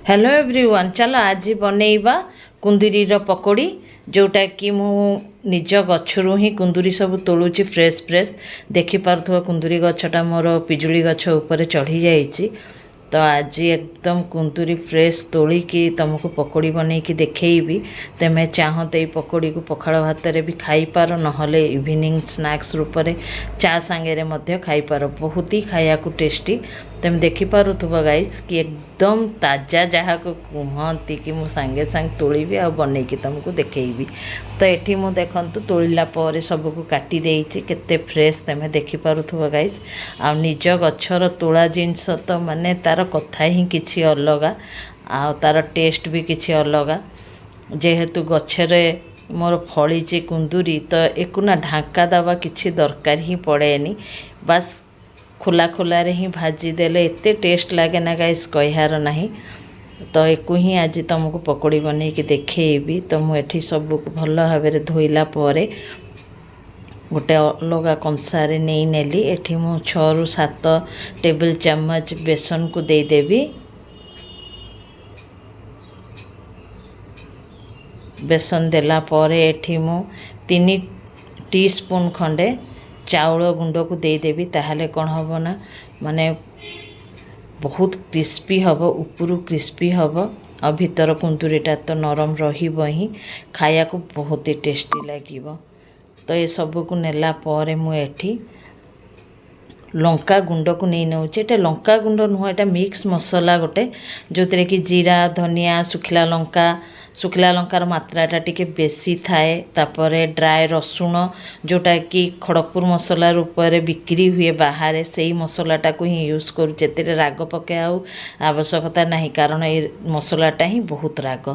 Hello everyone, चलो आज बनैबा कुंदुरी पकोड़ी जोटा कि मु निज गच्छरू ही कुंदुरी सब तोलुची फ्रेश फ्रेश देखि पारुथबा कुंदुरी गछटा मोर पिजुली गछ ऊपर चढ़ी जाइछि। तो आज एकदम कुंदुरी फ्रेश तोलिकी तुमको पकोड़ी बनैकी देखैबी। तुम चाह तो ये पकोड़ी को पखाड़ भात भी खाईपार नहले इवनिंग स्नैक्स रूप में चा सांगे मध्य खाईपार। बहुत ही खाया को टेस्टी तुम देखिपारुथब गाइस कि एकदम ताजा जहाँ को कहती कि मु सांगे सांग तोलिबी आ बनैकी तुमको देखैबी। तो ये मु देखु तोलिला सबको काटी देइछि केते फ्रेश तुम देखिपारुथब गाइस। आ निज गछर तोला जिनस तो माने तार कथा ही किछि अलगा आ तार टेस्ट भी किछि अलगा। जेहेतु गछरे मोर फळीची कुंदुरी तो एकु ना ढांका दबा किछि दरकार ही पड़ेनी, बस खुला खुला रे ही भाजी देले एते टेस्ट लागे ना गाइस कहिहार नहीं। तो एकु ही आज तुमको पकोड़ी बनैकी देखैबी। तो मुझे सब भल भाव धोइला परे गोटे अलगा कंसारे नहीं नेली। एठी मु 6 ରୁ 7 टेबल चम्मच बेसन को देदेवी। बेसन देला परे एठी मु 3 टीस्पून खंडे चाउल गुंड को देदेवी। ताहले कौन हम ना माने बहुत क्रिस्पी हम, ऊपर क्रिस्पी हम और भीतर कुंदुरीटा तो नरम रहिबो ही, खाया को बहुत ही टेस्टी लागिबो। तो ये सब को नेला परे मु एठी लंका गुंड को नहीं नौचे। एटा लंका गुंड नुह, एटा मिक्स मसला गोटे जो कि जीरा धनिया सुखिला लंकार मात्राटा टिके बेसी थाए। तापरे ड्राए रसुण जोटा कि खड़गपुर मसला रूप में बिक्री हुए बाहर, से ही मसलाटा को ही यूज करूँ। जेते राग पके आवश्यकता नहीं, कारण ये मसलाटा ही बहुत राग।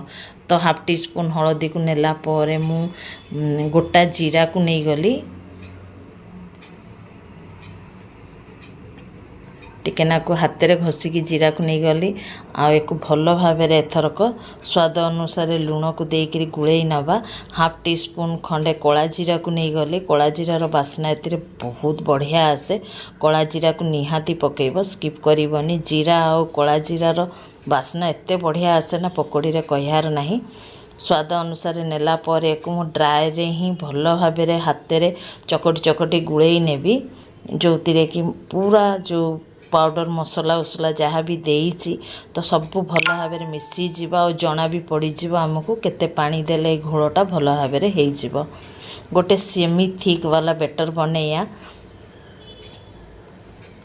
तो 1/2 टीस्पून हलदी को नेला परे मु गोटा जीरा को नहीं गली टिकेना को हाथ में घसिकी जीरा को नहीं गली आ एक भल भाव एथरक स्वाद अनुसार लुण को देकर गुड़े नवा। 1/2 टीस्पून खंडे कला जीरा को नहीं गली। कला जीरार बास्ना ए बहुत बढ़िया आसे। कला जीरा को निहाती पकेब, स्किप करबनी। जीरा आ कला जीरार बास्ना एते बढ़िया आसे ना पकोड़ी रे कहियार नहीं। स्वाद अनुसार नेला पर एक ड्राए रे ही भल भाव हाथ में चकटी गुड़े नेबी, जो कि पूरा जो पाउडर मसला उसला जहाँ भी देइछि तो सब भल भाव मिसी जीवा और जना भी पड़ जीवा आमको केते पानी देले घोलटा भल भाव हो। गोटे सेमी थिक वाला बेटर बनैया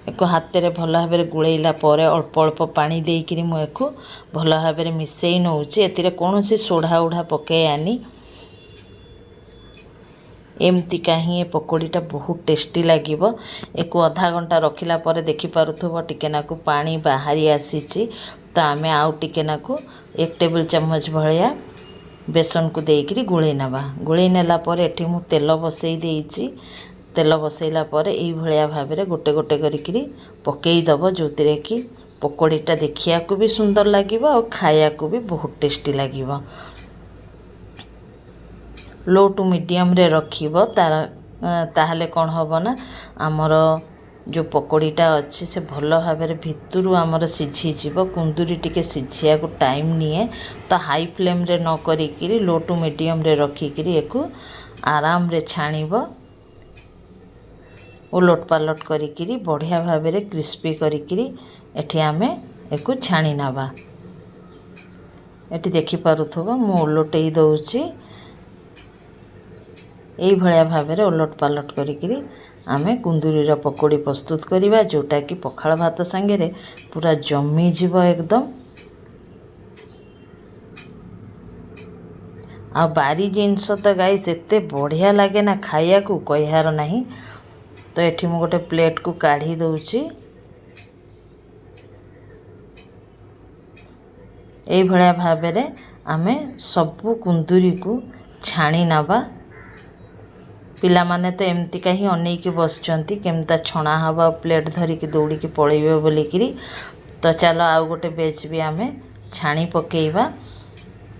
एक हाथ में भल भाव गुड़ैला अल्प अल्प पानी देकर मुझे भल भाव मिसई नौची। एतिरे कौन सोढ़ा उढ़ा पकेयानी, एमती कहीं ये पकोड़ीटा बहुत टेस्टी लगे। एक आधा घंटा रखिला परे देखि पारुथबो टिकेनाकु पानी बाहरी आसीची। तो आमे आउ टिकेनाकु 1 टेबल चम्मच भलिया बेसन को देकर गुड़े नवा। गुड़े नेला परे एठी मु तेल बसई देइची। तेल बसैला परे एई भलिया भाबरे गोटे गोटे करिकरी पकेई दबो, जोतिरे कि पकोड़ीटा देखिया को भी सुंदर लागिबो और खाया को भी बहुत टेस्टी लागिबो। लो टू मीडियम रे रखिबो ताहले कौन हम ना आमर जो पकोड़ीटा अच्छी से भल भाव भितरू आमर सीझी जीवो। कुंदुरी टिके सीझिया को टाइम निए। तो हाई फ्लेम रे न करिकिरी लो टू मीडियम रे रखिकिरी एको आराम रे छाणिबो। उलट पालट करिकिरी बढ़िया भाव रे क्रिस्पी करिकिरी एठी आमे एको छाणी नबा। एठी देखि पारुथबो मु उलटई दउची। यही भाया भाव में उलट पालट करिकिरी आमे कुंदुरीर पकोड़ी प्रस्तुत करिबा, जोटा कि पखाड़ भात सांगे पूरा जमी जीव एकदम। आ बारी जिनस तो गाइस एते बढ़िया लगे ना खाया को कहियार नहीं। तो एठी मु गोटे प्लेट को काढ़ी दउची। यही भाया भाव में आमे सबू कुंदुरी को छाणी नबा। पिला माने तो एमती कहीं अनेक बसचंती केमता छणा हवा प्लेट धरिकी दौड़िकी पलैबे बोलिकी। तो चलो आउ गोटे बेच भी आमे छाणी पकेइबा।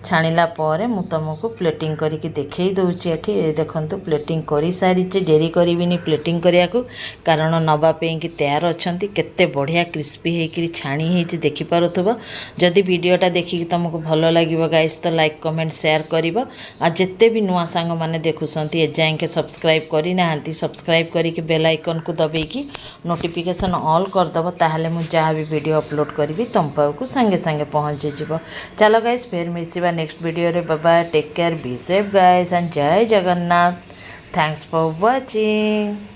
छाणिला पर मु तुमको प्लेटिंग करके देखई दूची एठी देखंतु प्लेटिंग करी सारी डेरी करिविनी प्लेटिंग करिया को कारण नबा पे कि तैयार अछंती केते बढ़िया क्रिस्पी हेकि छाणी हेची देखि पारुथबो जदि वीडियोटा देखि तुमको भलो लागिवो गाइस तो लाइक कमेंट शेयर करिवो आ जेते भी नुआ सांग माने देखुसंती ए जाय के सब्सक्राइब करि नाहंती सब्सक्राइब करी के बेल आइकन को दबे की नोटिफिकेशन ऑल कर दबो ताहाले मु जहाँ भी वीडियो अपलोड करी तुम पाखु संगे संगे पहुँच जीव। चलो गाइस फिर मिसिबा नेक्स्ट वीडियो रे। Bye bye, take care, be safe guys and Jai Jagannath. Thanks for watching.